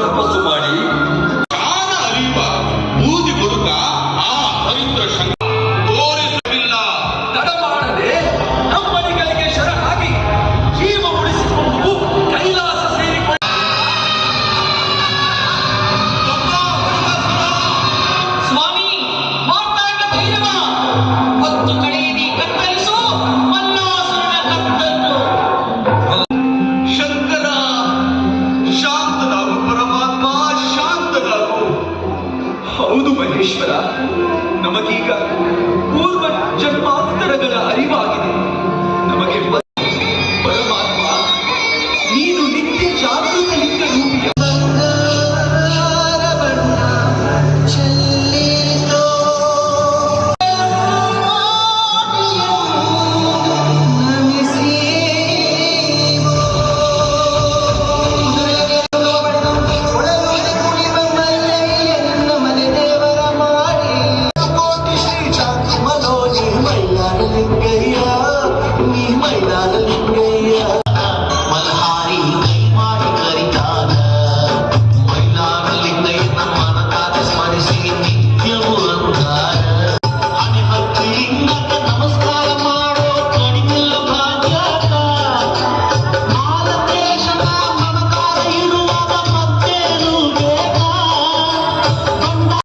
ತಪಸ್ಸು ಮಾಡಿ ಜ್ಞಾನ ಅರಿವ ಬೂದಿ ಬದುಕ ಆ ಪವಿತ್ರ ಶಂಕ ತೋರಿಸಲಿಲ್ಲ. ತಡ ಮಾಡದೆ ನಮ್ಮನಿಗಳಿಗೆ ಶರಣಾಗಿ ಜೀವ ಉಳಿಸಿಕೊಂಡು ಕೈಲಾಸ ಸೇರಿಕೊಂಡು ಸ್ವಾಮಿ ಮಾರ್ತಾಂಡ ಭೈರವ ಹೊತ್ತು ಕಡೆಯದಿ ಕತ್ತರಿಸು ಮನ್ನಾಸುರನ ಕತ್ತನ್ನು. ಶಂಕರ ಶಾಂತನಾಗು, ಪರಮಾತ್ಮ ಶಾಂತನಾಗು. ಹೌದು ಮಹೇಶ್ವರ, ನಮಗೀಗ ಪೂರ್ವ ಜನ್ಮಾಂತರಗಳ ಅರಿವಾಗಿದೆ. ನಮಗೆ